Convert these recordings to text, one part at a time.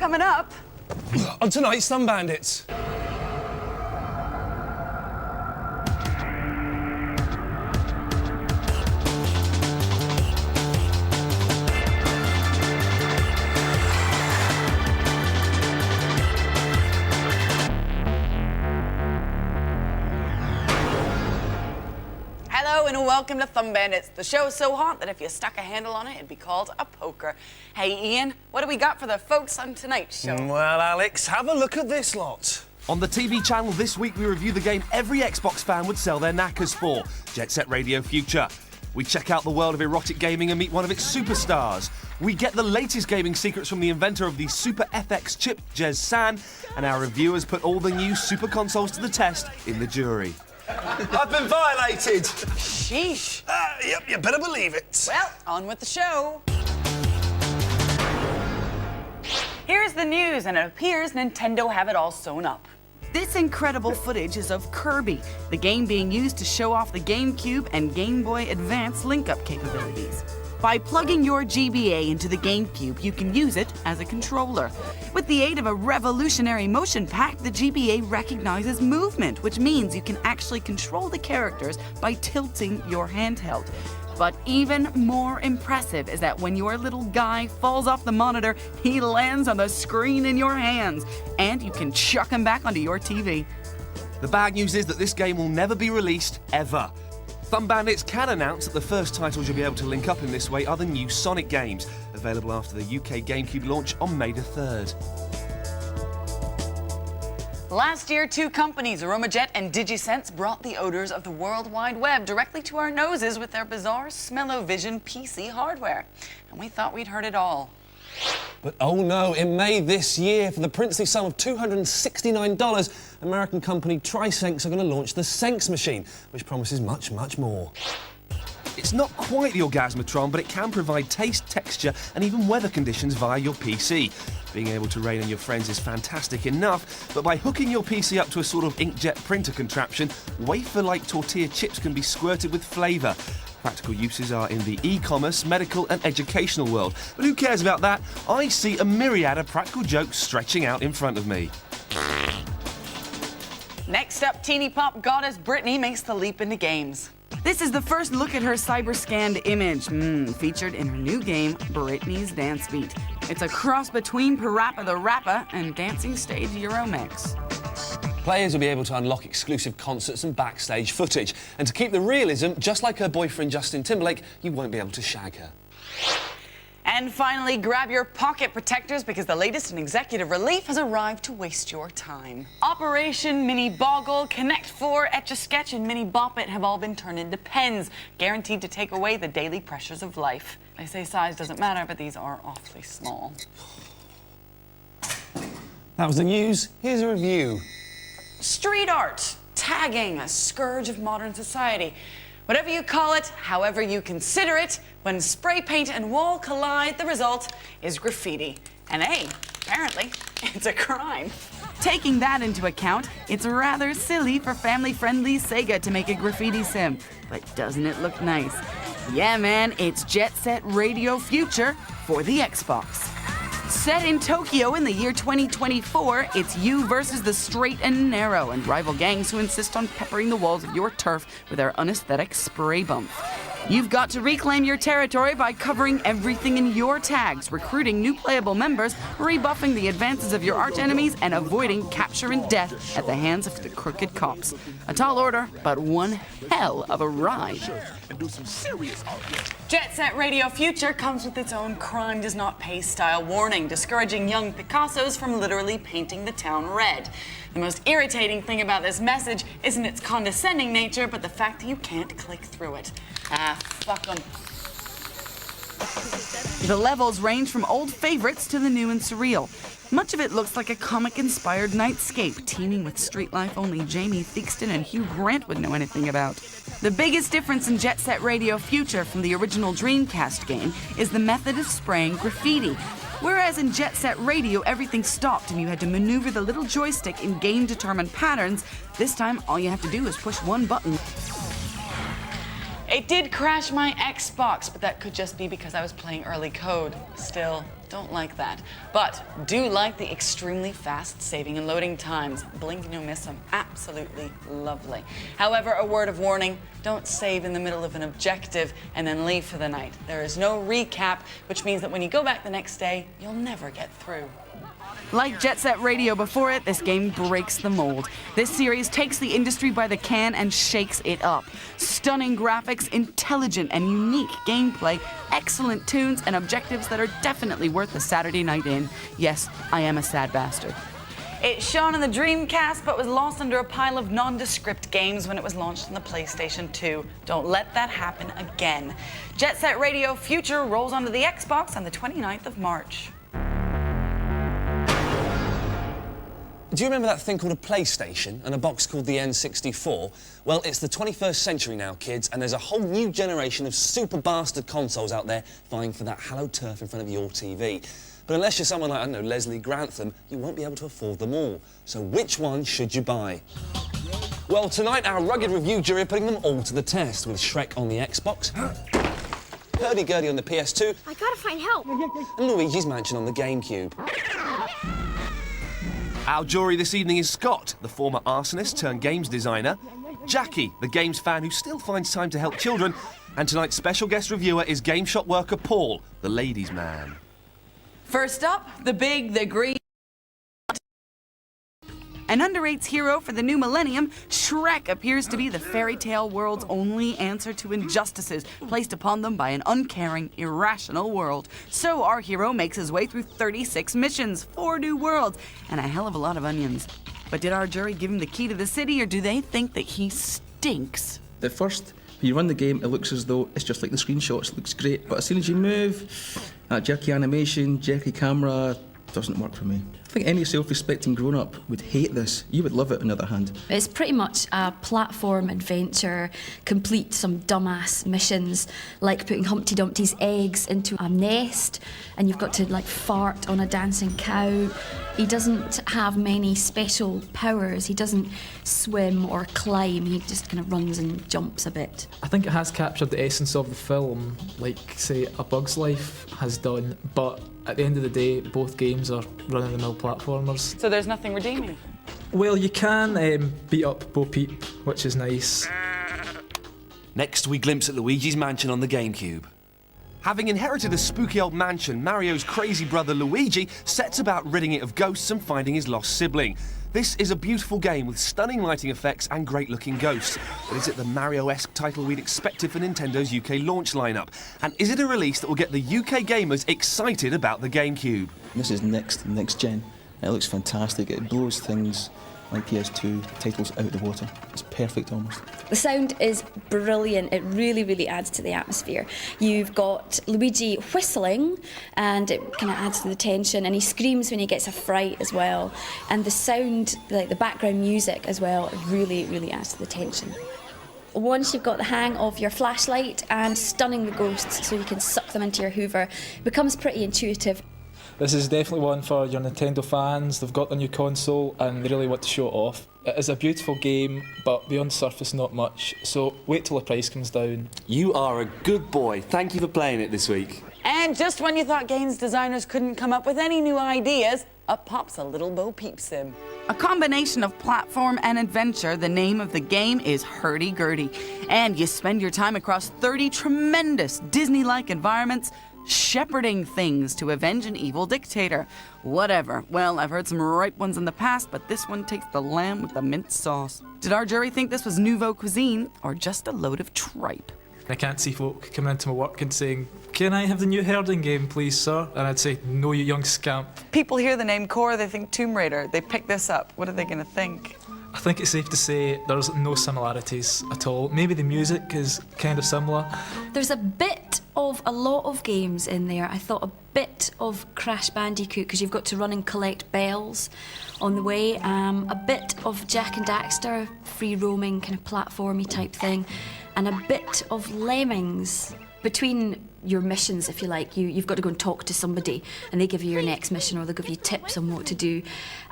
Coming up... On tonight's Sun Bandits. Hello and welcome to Thumb Bandits. The show is so hot that if you stuck a handle on it, it'd be called a poker. Hey, Ian, what do we got for the folks on tonight's show? Well, Alex, have a look at this lot. On the TV channel this week, we review the game every Xbox fan would sell their knackers for, Jet Set Radio Future. We check out the world of erotic gaming and meet one of its superstars. We get the latest gaming secrets from the inventor of the Super FX chip, Jez San, and our reviewers put all the new super consoles to the test in the jury. I've been violated. Sheesh. Yep, you better believe it. Well, on with the show. Here's the news, and it appears Nintendo have it all sewn up. This incredible footage is of Kirby, the game being used to show off the GameCube and Game Boy Advance link-up capabilities. By plugging your GBA into the GameCube, you can use it as a controller. With the aid of a revolutionary motion pack, the GBA recognizes movement, which means you can actually control the characters by tilting your handheld. But even more impressive is that when your little guy falls off the monitor, he lands on the screen in your hands, and you can chuck him back onto your TV. The bad news is that this game will never be released, ever. Thumb Bandits can announce that the first titles you'll be able to link up in this way are the new Sonic games, available after the UK GameCube launch on May the 3rd. Last year, two companies, Aromajet and DigiSense, brought the odors of the World Wide Web directly to our noses with their bizarre Smell-O-Vision PC hardware. And we thought we'd heard it all. But oh no, in May this year, for the princely sum of $269, American company Trisense are going to launch the Sense machine, which promises much, much more. It's not quite the Orgasmatron, but it can provide taste, texture, and even weather conditions via your PC. Being able to rain on your friends is fantastic enough, but by hooking your PC up to a sort of inkjet printer contraption, wafer-like tortilla chips can be squirted with flavour. Practical uses are in the e-commerce, medical and educational world. But who cares about that? I see a myriad of practical jokes stretching out in front of me. Next up, teeny pop goddess Britney makes the leap into games. This is the first look at her cyber-scanned image, featured in her new game, Britney's Dance Beat. It's a cross between Parappa the Rapper and Dancing Stage Euromix. Players will be able to unlock exclusive concerts and backstage footage. And to keep the realism, just like her boyfriend Justin Timberlake, you won't be able to shag her. And finally, grab your pocket protectors because the latest in executive relief has arrived to waste your time. Operation Mini Boggle, Connect 4, Etch-a-Sketch, and Mini Bop It have all been turned into pens, guaranteed to take away the daily pressures of life. They say size doesn't matter, but these are awfully small. That was the news. Here's a review. Street art, tagging, a scourge of modern society. Whatever you call it, however you consider it, when spray paint and wall collide, the result is graffiti. And hey, apparently, it's a crime. Taking that into account, it's rather silly for family-friendly Sega to make a graffiti sim. But doesn't it look nice? Yeah, man, it's Jet Set Radio Future for the Xbox. Set in Tokyo in the year 2024, it's you versus the straight and narrow and rival gangs who insist on peppering the walls of your turf with their unaesthetic spray bump. You've got to reclaim your territory by covering everything in your tags, recruiting new playable members, rebuffing the advances of your arch enemies, and avoiding capture and death at the hands of the crooked cops. A tall order, but one hell of a ride. Jet Set Radio Future comes with its own crime does not pay style warning, discouraging young Picassos from literally painting the town red. The most irritating thing about this message isn't its condescending nature, but the fact that you can't click through it. Ah, fuck them. The levels range from old favorites to the new and surreal. Much of it looks like a comic-inspired nightscape, teeming with street life only Jamie Theakston and Hugh Grant would know anything about. The biggest difference in Jet Set Radio Future from the original Dreamcast game is the method of spraying graffiti. Whereas in Jet Set Radio, everything stopped and you had to maneuver the little joystick in game-determined patterns, this time all you have to do is push one button. It did crash my Xbox, but that could just be because I was playing early code. Still, don't like that. But do like the extremely fast saving and loading times. Blink and you'll miss them. Absolutely lovely. However, a word of warning, don't save in the middle of an objective and then leave for the night. There is no recap, which means that when you go back the next day, you'll never get through. Like Jet Set Radio before it, this game breaks the mold. This series takes the industry by the can and shakes it up. Stunning graphics, intelligent and unique gameplay, excellent tunes, and objectives that are definitely worth a Saturday night in. Yes, I am a sad bastard. It shone on the Dreamcast, but was lost under a pile of nondescript games when it was launched on the PlayStation 2. Don't let that happen again. Jet Set Radio Future rolls onto the Xbox on the 29th of March. Do you remember that thing called a PlayStation and a box called the N64? Well, it's the 21st century now, kids, and there's a whole new generation of super bastard consoles out there vying for that hallowed turf in front of your TV. But unless you're someone like, I don't know, Leslie Grantham, you won't be able to afford them all. So which one should you buy? Well, tonight our rugged review jury are putting them all to the test, with Shrek on the Xbox, Hurdy-Gurdy on the PS2, I gotta find help. and Luigi's Mansion on the GameCube. Our jury this evening is Scott, the former arsonist turned games designer, Jackie, the games fan who still finds time to help children, and tonight's special guest reviewer is game shop worker Paul, the ladies' man. First up, the big, the green. An underrated hero for the new millennium, Shrek appears to be the fairy tale world's only answer to injustices placed upon them by an uncaring, irrational world. So our hero makes his way through 36 missions, 4 new worlds, and a hell of a lot of onions. But did our jury give him the key to the city, or do they think that he stinks? At first, when you run the game, it looks as though it's just like the screenshots. It looks great, but as soon as you move, that jerky animation, jerky camera, doesn't work for me. I think any self-respecting grown-up would hate this. You would love it, on the other hand. It's pretty much a platform adventure, complete some dumbass missions, like putting Humpty Dumpty's eggs into a nest, and you've got to like fart on a dancing cow. He doesn't have many special powers. He doesn't swim or climb. He just kind of runs and jumps a bit. I think it has captured the essence of the film, like, say, A Bug's Life has done, but at the end of the day, both games are run-of-the-mill platformers. So there's nothing redeeming. Well, you can beat up Bo Peep, which is nice. Next, we glimpse at Luigi's Mansion on the GameCube. Having inherited a spooky old mansion, Mario's crazy brother Luigi sets about ridding it of ghosts and finding his lost sibling. This is a beautiful game with stunning lighting effects and great-looking ghosts. But is it the Mario-esque title we'd expected for Nintendo's UK launch lineup? And is it a release that will get the UK gamers excited about the GameCube? This is next gen. It looks fantastic. It blows things like PS2 titles out of the water. It's perfect almost. The sound is brilliant. It really, really adds to the atmosphere. You've got Luigi whistling, and it kind of adds to the tension, and he screams when he gets a fright as well. And the sound, like the background music as well, really, really adds to the tension. Once you've got the hang of your flashlight and stunning the ghosts so you can suck them into your Hoover, it becomes pretty intuitive. This is definitely one for your Nintendo fans. They've got the new console and they really want to show it off. It is a beautiful game, but beyond the surface, not much. So wait till the price comes down. You are a good boy. Thank you for playing it this week. And just when you thought games designers couldn't come up with any new ideas, up pops a little Bo Peep sim. A combination of platform and adventure, the name of the game is Hurdy-Gurdy. And you spend your time across 30 tremendous Disney-like environments, shepherding things to avenge an evil dictator. Whatever. Well, I've heard some ripe ones in the past, but this one takes the lamb with the mint sauce. Did our jury think this was nouveau cuisine or just a load of tripe? I can't see folk coming into my work and saying, "Can I have the new herding game, please, sir?" And I'd say, "No, you young scamp." People hear the name Core, they think Tomb Raider. They pick this up. What are they going to think? I think it's safe to say there's no similarities at all. Maybe the music is kind of similar. There's a bit of a lot of games in there. I thought a bit of Crash Bandicoot, because you've got to run and collect bells on the way. A bit of Jack and Daxter, free roaming, kind of platformy type thing. And a bit of Lemmings. between your missions, if you like, you've got to go and talk to somebody, and they give you your next mission, or they'll give you tips on what to do.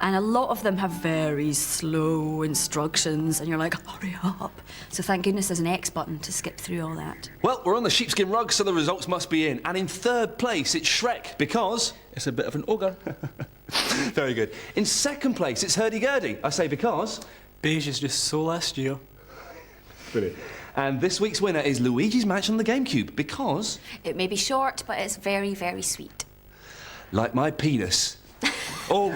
And a lot of them have very slow instructions, and you're like, hurry up. So thank goodness there's an X button to skip through all that. Well, we're on the sheepskin rug, so the results must be in. And in third place, it's Shrek, because... It's a bit of an ogre. Very good. In second place, it's Hurdy-Gurdy. I say because... Beige is just so last year. Brilliant. And this week's winner is Luigi's Mansion on the GameCube, because... It may be short, but it's very, very sweet. Like my penis. Oh...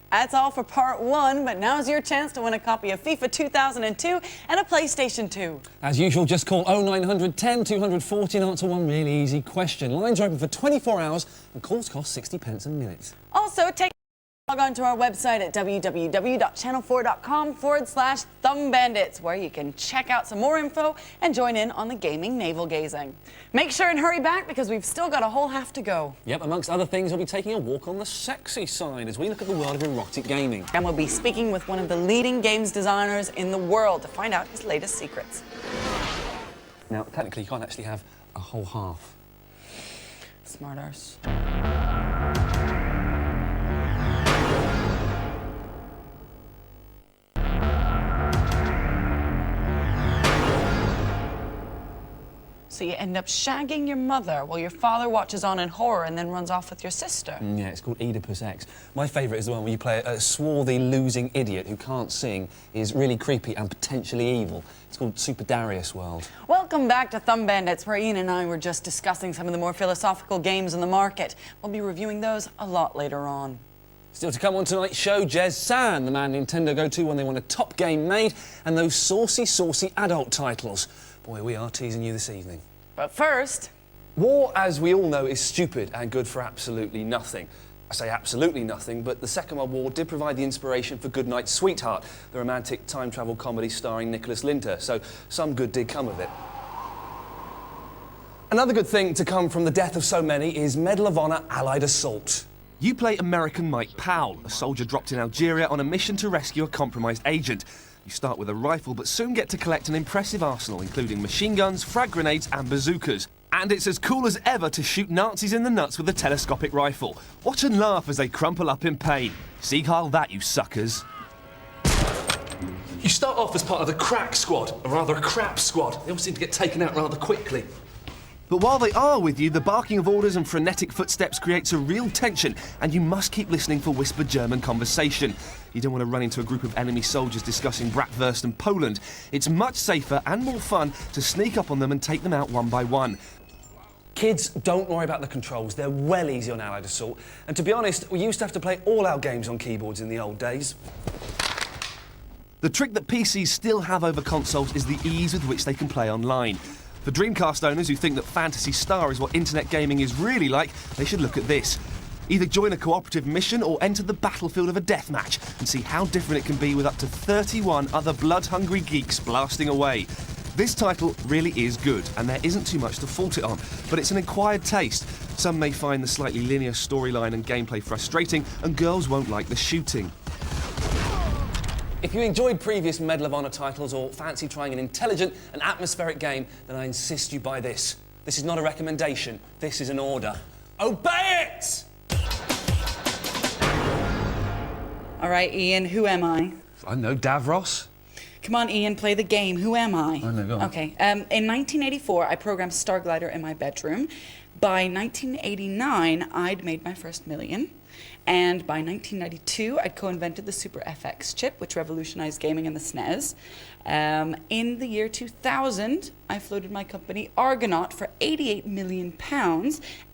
That's all for part 1, but now's your chance to win a copy of FIFA 2002 and a PlayStation 2. As usual, just call 0900 10 240 and answer one really easy question. Lines are open for 24 hours and calls cost 60 pence a minute. Also, log on to our website at www.channel4.com/thumbandits, where you can check out some more info and join in on the gaming navel-gazing. Make sure and hurry back, because we've still got a whole half to go. Yep, amongst other things, we'll be taking a walk on the sexy side as we look at the world of erotic gaming. And we'll be speaking with one of the leading games designers in the world to find out his latest secrets. Now, technically, you can't actually have a whole half. Smart arse. So you end up shagging your mother while your father watches on in horror and then runs off with your sister. Yeah, it's called Oedipus X. My favourite is the one where you play a swarthy, losing idiot who can't sing, is really creepy and potentially evil. It's called Super Darius World. Welcome back to Thumb Bandits, where Ian and I were just discussing some of the more philosophical games in the market. We'll be reviewing those a lot later on. Still to come on tonight's show, Jez San, the man Nintendo go to when they want a top game made, and those saucy adult titles. Boy, we are teasing you this evening. But first... War, as we all know, is stupid and good for absolutely nothing. I say absolutely nothing, but the Second World War did provide the inspiration for Goodnight Sweetheart, the romantic time travel comedy starring Nicholas Linter, so some good did come of it. Another good thing to come from the death of so many is Medal of Honor Allied Assault. You play American Mike Powell, a soldier dropped in Algeria on a mission to rescue a compromised agent. You start with a rifle, but soon get to collect an impressive arsenal, including machine guns, frag grenades and bazookas. And it's as cool as ever to shoot Nazis in the nuts with a telescopic rifle. Watch and laugh as they crumple up in pain. Sieg Heil that, you suckers. You start off as part of the crack squad, or rather a crap squad. They all seem to get taken out rather quickly. But while they are with you, the barking of orders and frenetic footsteps creates a real tension, and you must keep listening for whispered German conversation. You don't want to run into a group of enemy soldiers discussing Bratwurst and Poland. It's much safer and more fun to sneak up on them and take them out one by one. Kids, don't worry about the controls. They're well easy on Allied Assault. And to be honest, we used to have to play all our games on keyboards in the old days. The trick that PCs still have over consoles is the ease with which they can play online. For Dreamcast owners who think that Phantasy Star is what internet gaming is really like, they should look at this. Either join a cooperative mission or enter the battlefield of a deathmatch and see how different it can be with up to 31 other blood-hungry geeks blasting away. This title really is good, and there isn't too much to fault it on, but it's an acquired taste. Some may find the slightly linear storyline and gameplay frustrating, and girls won't like the shooting. If you enjoyed previous Medal of Honor titles or fancy trying an intelligent and atmospheric game, then I insist you buy this. This is not a recommendation, this is an order. Obey it! All right, Ian, who am I? I know, Davros. Come on, Ian, play the game. Who am I? I know, go on. Okay, in 1984, I programmed Starglider in my bedroom. By 1989, I'd made my first million. And by 1992, I'd co-invented the Super FX chip, which revolutionized gaming in the SNES. In the year 2000, I floated my company Argonaut for £88 million.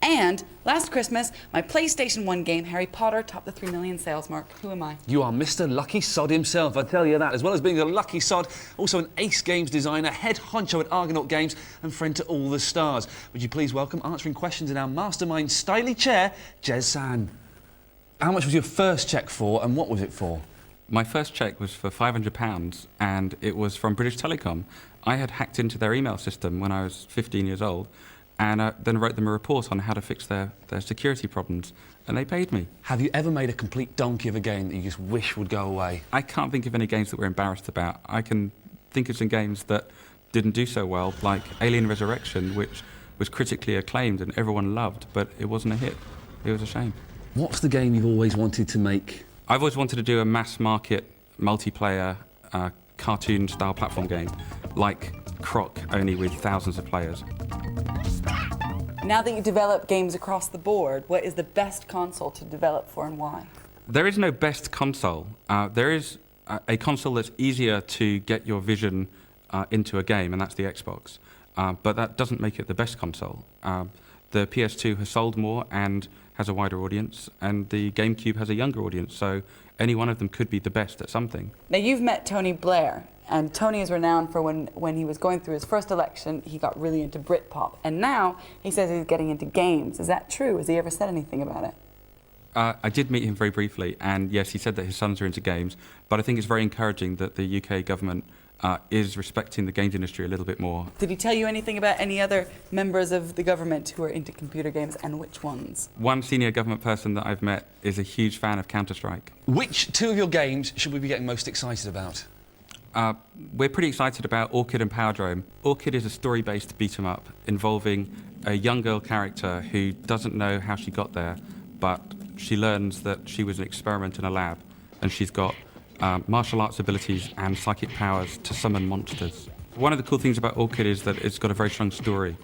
And last Christmas, my PlayStation 1 game, Harry Potter, topped the 3 million sales mark. Who am I? You are Mr. Lucky Sod himself, I tell you that. As well as being a lucky sod, also an ace games designer, head honcho at Argonaut Games, and friend to all the stars. Would you please welcome answering questions in our mastermind styly chair, Jez San. How much was your first cheque for, and what was it for? My first cheque was for £500, and it was from British Telecom. I had hacked into their email system when I was 15 years old, and then wrote them a report on how to fix their security problems, and they paid me. Have you ever made a complete donkey of a game that you just wish would go away? I can't think of any games that we're embarrassed about. I can think of some games that didn't do so well, like Alien Resurrection, which was critically acclaimed and everyone loved, but it wasn't a hit. It was a shame. What's the game you've always wanted to make? I've always wanted to do a mass-market, multiplayer, cartoon-style platform game, like Croc, only with thousands of players. Now that you develop games across the board, what is the best console to develop for and why? There is no best console. There is a console that's easier to get your vision into a game, and that's the Xbox. But that doesn't make it the best console. The PS2 has sold more and has a wider audience, and the GameCube has a younger audience, so any one of them could be the best at something. Now, you've met Tony Blair, and Tony is renowned for when he was going through his first election, he got really into Britpop, and now he says he's getting into games. Is that true? Has he ever said anything about it? I did meet him very briefly, and yes, he said that his sons are into games, but I think it's very encouraging that the UK government is respecting the games industry a little bit more. Did he tell you anything about any other members of the government who are into computer games, and which ones? One senior government person that I've met is a huge fan of Counter-Strike. Which two of your games should we be getting most excited about? We're pretty excited about Orchid and Powerdrome. Orchid is a story-based beat-em-up involving a young girl character who doesn't know how she got there, but she learns that she was an experiment in a lab, and she's got martial arts abilities and psychic powers to summon monsters. One of the cool things about Orchid is that it's got a very strong story,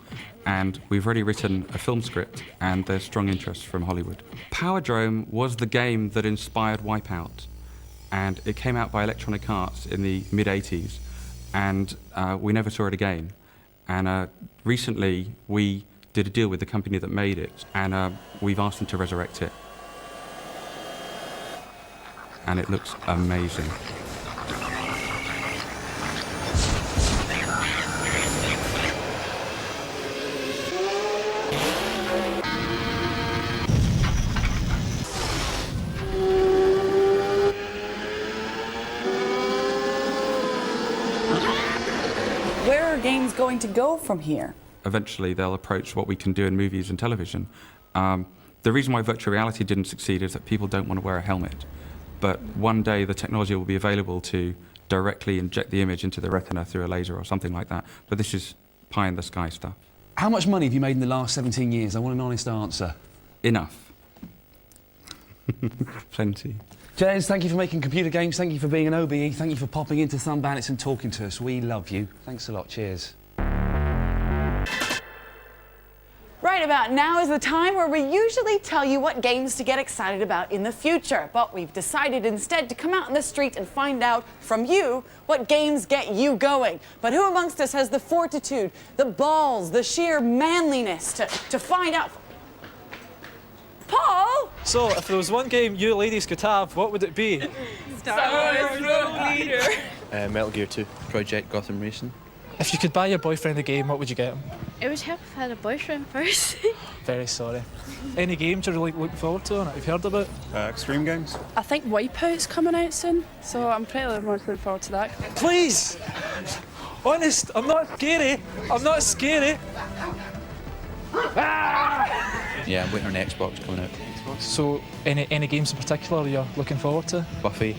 and we've already written a film script, and there's strong interest from Hollywood. Powerdrome was the game that inspired Wipeout, and it came out by Electronic Arts in the mid-80s, and we never saw it again. And recently, we did a deal with the company that made it, and we've asked them to resurrect it. And it looks amazing. Where are games going to go from here? Eventually, they'll approach what we can do in movies and television. The reason why virtual reality didn't succeed is that people don't want to wear a helmet. But one day the technology will be available to directly inject the image into the retina through a laser or something like that. But this is pie in the sky stuff. How much money have you made in the last 17 years? I want an honest answer. Enough. Plenty. Jez, thank you for making computer games. Thank you for being an OBE. Thank you for popping into Some Bandits and talking to us. We love you. Thanks a lot. Cheers. Right about now is the time where we usually tell you what games to get excited about in the future, but we've decided instead to come out in the street and find out from you what games get you going. But who amongst us has the fortitude, the balls, the sheer manliness to find out? Paul? So, if there was one game you ladies could have, what would it be? Star Wars Rogue Leader. Metal Gear 2, Project Gotham Racing. If you could buy your boyfriend a game, what would you get him? It would help if I had a boyfriend first. Very sorry. Any games you're really looking forward to or not you've heard about? Extreme games. I think Wipeout's coming out soon, so I'm pretty much looking forward to that. Please! Honest, I'm not scary. I'm not scary. Yeah, I'm waiting on Xbox coming out. So, any games in particular you're looking forward to? Buffy.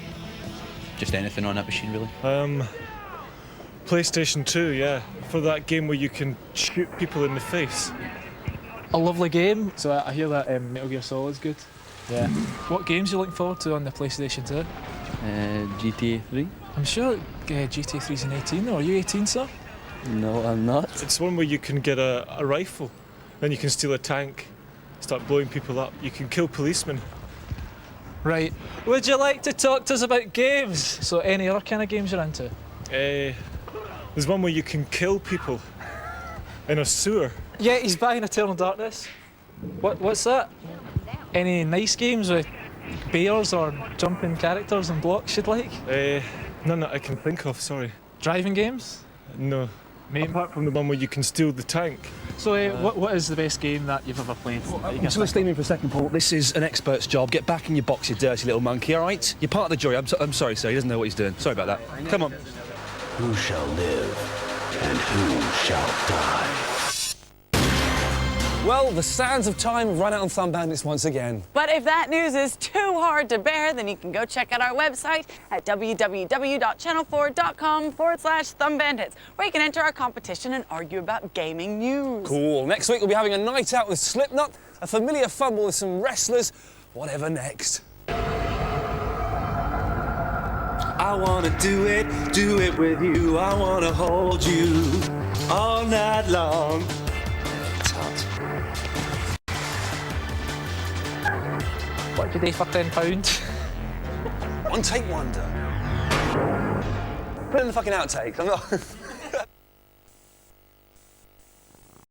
Just anything on that machine, really. PlayStation 2, yeah. For that game where you can shoot people in the face. A lovely game. So I hear that Metal Gear Solid's good. Yeah. What games are you looking forward to on the PlayStation 2? GTA 3. I'm sure GTA 3's an 18 though. Are you 18, sir? No, I'm not. It's one where you can get a rifle, then you can steal a tank, start blowing people up. You can kill policemen. Right. Would you like to talk to us about games? So any other kind of games you're into? There's one where you can kill people in a sewer. Yeah, he's buying Eternal Darkness. What's that? Any nice games with bears or jumping characters and blocks you'd like? None that I can think of, sorry. Driving games? No. Apart from the one where you can steal the tank. So what is the best game that you've ever played? I'm just going to stay in for a second, Paul. This is an expert's job. Get back in your box, you dirty little monkey, all right? You're part of the jury. I'm sorry, sir. He doesn't know what he's doing. Sorry about that. Come on. Who shall live and who shall die? Well, the sands of time run out on Thumb Bandits once again. But if that news is too hard to bear, then you can go check out our website at www.channel4.com/ThumbBandits, where you can enter our competition and argue about gaming news. Cool. Next week we'll be having a night out with Slipknot, a familiar fumble with some wrestlers. Whatever next. I wanna do it with you. I wanna hold you all night long. What did you do for £10? One take wonder. Put it in the fucking outtakes. I'm not.